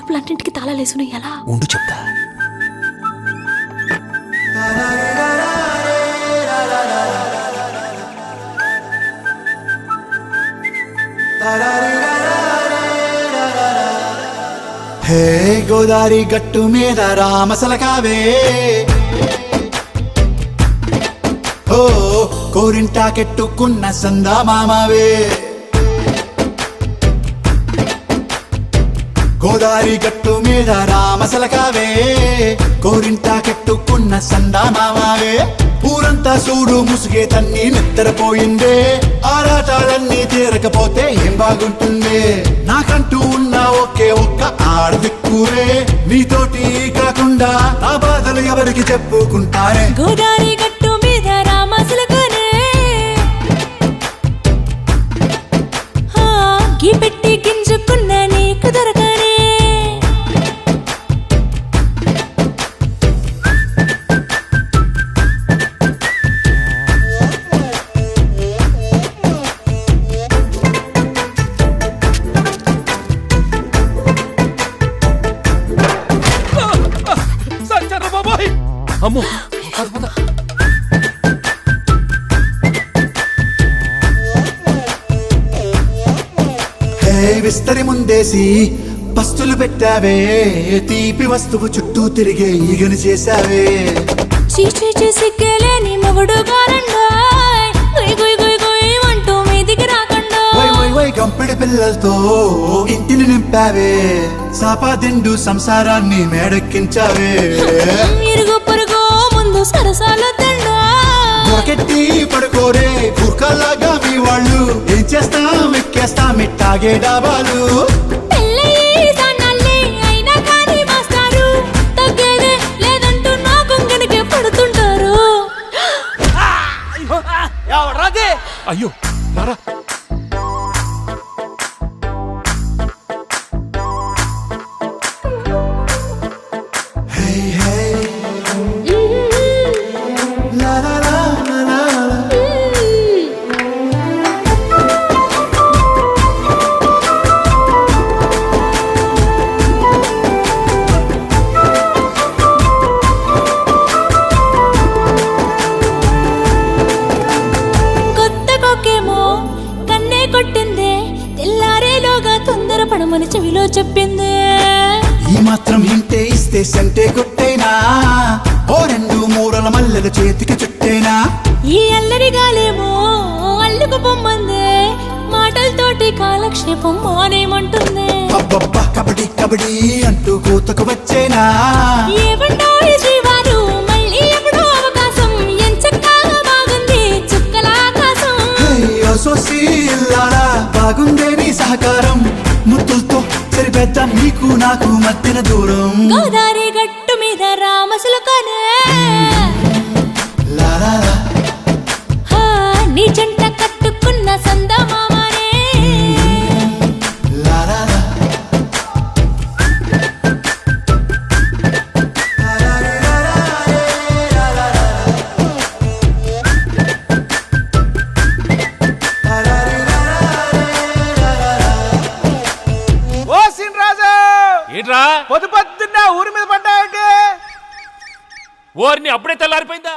తలుపులన్నింటికి తాళాలేసును ఎలా ఉండు చెప్తా. హే గోదారి గట్టు మీద రామసలకావే, ఓ కోరింటాకెట్టుకున్న సందా మామావే. గోదారి గట్టు మీద రామసలకావే, కోరింటాకెట్టుకున్న సందా మామావే. ఊరంతా చూడు ముసుగే తన్ని నిద్రపోయిందే, ఆరాటాలన్నీ తీరకపోతే ఏం బాగుంటుంది. నాకంటూ ఉన్న ఒకే ఒక్క ఆడదిక్కురే, నీతోటి కాకుండా నా బాధలు ఎవరికి చెప్పుకుంటారే. గోదారి గట్టు మీద రామసలకానే, గీ పెట్టి గింజుకున్న నీకు దొరకనే. అమ్మో హే విస్తరి ముందేసి పస్తులు పెట్టావే, తీపి వస్తువు చుట్టూ తిరిగే ఈగను చేశావే. చీచీ చేసి కేలేని మొగుడు గారండా, గుయ్ గుయ్ గుయ్ గుయ్ అంటూ మీదికి రాకండా. వై వై వై గంపెడి పిల్లలతో ఇంటిని నింపావే, సాపాదిండు సంసారాన్ని మేడెక్కించావే. ఇరుగు పొరుగు ముందు సరసాల తండా, దొరకెట్టి పడుకోరే కుర్కల్లాగా మీ వాళ్ళు. ఏం చేస్తాం ఎక్కేస్తాం ఇట్టాగే డాబాలు. పెళ్ళయి సన్నాళ్ళే అయినా కానీ మాస్తారు, తగ్గేదే లేదంటూ నా కొంగనికే పడుతుంటారు. అయ్యో రారా. హే హే లా లా లా లా లా. కొత్త కొక్కేమో కన్నే కొట్టిందే, తెల్లారేలోగా తొందరపడమని చెవిలో చెప్పిందే. ఈ మాత్రం ఇంటే ఇస్తే సంటే కొట్టేనా, ఓ రెండు మూరల మల్లెల చేతికి చుట్టేనా. ఈ అల్లరి గాలేమో అల్లుకు పొమ్మందే, మాటలతోటి కాలక్షేపం మానేమంటుంది. అబ్బబ్బా కబడ్డీ కబడ్డీ అంటూ కూతకు వచ్చేనా. ఏమంటారు జీవాలు మళ్ళీ ఎప్పుడో అవకాశం, ఎంచక్కా బాగుంది చుక్కల ఆకాశం. హే సోసి ఇల్లారా బాగుందే నీ సహకారం, ముద్దులతో సరిపెద్ద నీకు నాకు మధ్యన దూరం. గోదారి గట్టు మీద రామసలకానే, లా లా లా. నీ జంట కట్టుకున్న సందమామనే. లా లా లా. ఓ సీన్ రాజు, ఏంట్రా పొద్దున్న ఊరి మీద పడ్డాయంటే ఓర్ని అప్పుడే తెల్లారిపోయిందా?